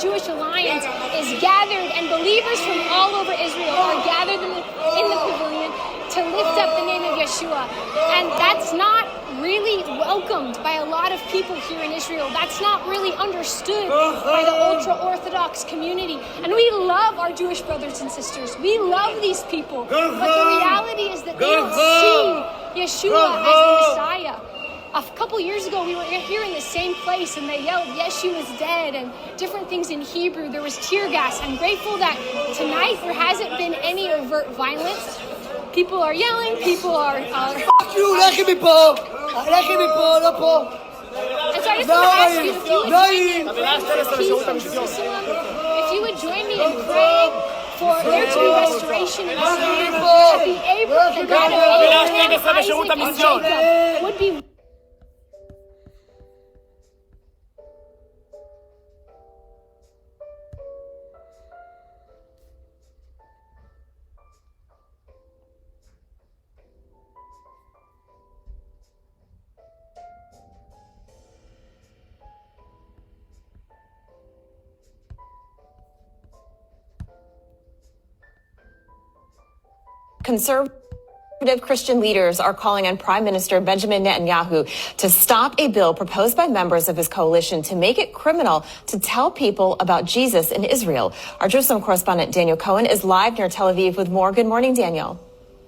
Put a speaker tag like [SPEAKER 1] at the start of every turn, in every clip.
[SPEAKER 1] Jewish Alliance is gathered, and believers from all over Israel are gathered in the pavilion to lift up the name of Yeshua. And that's not really welcomed by a lot of people here in Israel. That's not really understood by the ultra-Orthodox community. And we love our Jewish brothers and sisters. We love these people. But the reality is that they don't see Yeshua as the Messiah. A couple years ago, we were here in the same place, and they yelled, "Yeshua is dead," and different things in Hebrew. There was tear gas. I'm grateful that tonight there hasn't been any overt violence. People are yelling, people are...
[SPEAKER 2] Fuck you, לכי מפה! לכי מפה, לא פה!
[SPEAKER 1] And so I just want to ask you if you would join me in praying for there to be restoration in this land, that the God of Abraham, Isaac, and Jacob would be...
[SPEAKER 3] Conservative Christian leaders are calling on Prime Minister Benjamin Netanyahu to stop a bill proposed by members of his coalition to make it criminal to tell people about Jesus in Israel. Our Jerusalem correspondent Daniel Cohen is live near Tel Aviv with more. Good morning, Daniel.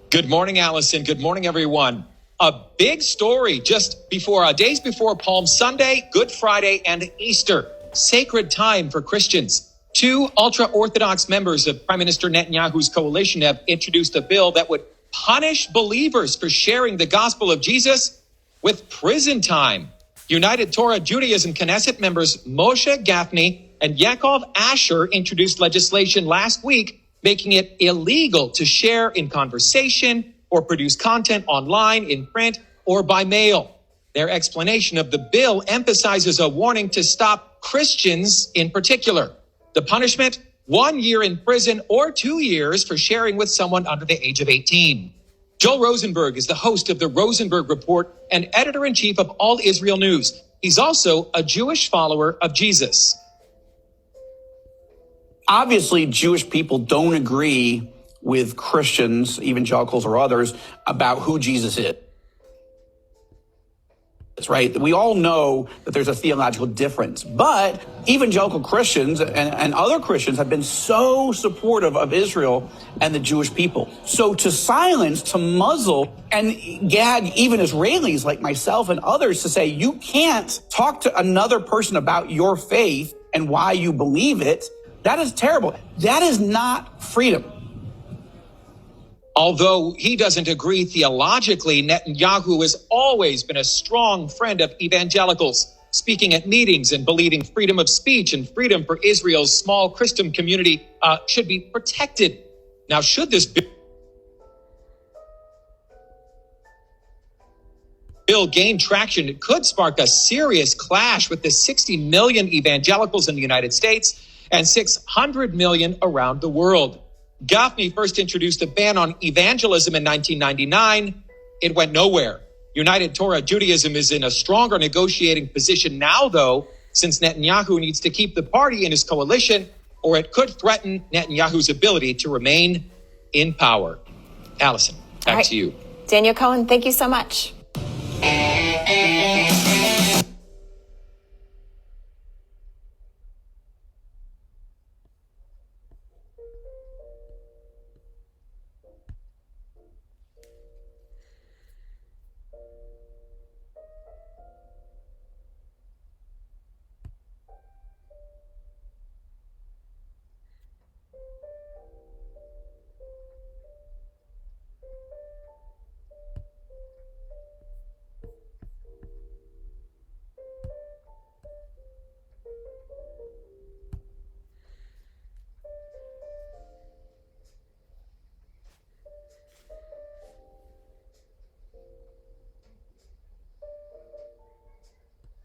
[SPEAKER 4] Good morning, Allison. Good morning, everyone. A big story just before, days before Palm Sunday, Good Friday, and Easter. Sacred time for Christians. Two ultra-Orthodox members of Prime Minister Netanyahu's coalition have introduced a bill that would punish believers for sharing the gospel of Jesus with prison time. United Torah Judaism Knesset members Moshe Gafni and Yaakov Asher introduced legislation last week, making it illegal to share in conversation or produce content online, in print, or by mail. Their explanation of the bill emphasizes a warning to stop Christians in particular. The punishment, 1 year in prison or 2 years for sharing with someone under the age of 18. Joel Rosenberg is the host of the Rosenberg Report and editor-in-chief of All Israel News. He's also a Jewish follower of Jesus.
[SPEAKER 5] Obviously, Jewish people don't agree with Christians, evangelicals or others, about who Jesus is. Right? We all know that there's a theological difference, but evangelical Christians and other Christians have been so supportive of Israel and the Jewish people. So to silence, to muzzle, and gag even Israelis like myself and others to say, you can't talk to another person about your faith and why you believe it, that is terrible. That is not freedom.
[SPEAKER 4] Although he doesn't agree theologically, Netanyahu has always been a strong friend of evangelicals, speaking at meetings and believing freedom of speech and freedom for Israel's small Christian community should be protected. Now, should this bill gain traction, it could spark a serious clash with the 60 million evangelicals in the United States and 600 million around the world. Gafni first introduced a ban on evangelism in 1999. It went nowhere. United Torah Judaism is in a stronger negotiating position now, though, since Netanyahu needs to keep the party in his coalition, or it could threaten Netanyahu's ability to remain in power. Allison, back to you.
[SPEAKER 3] Daniel Cohen, thank you so much.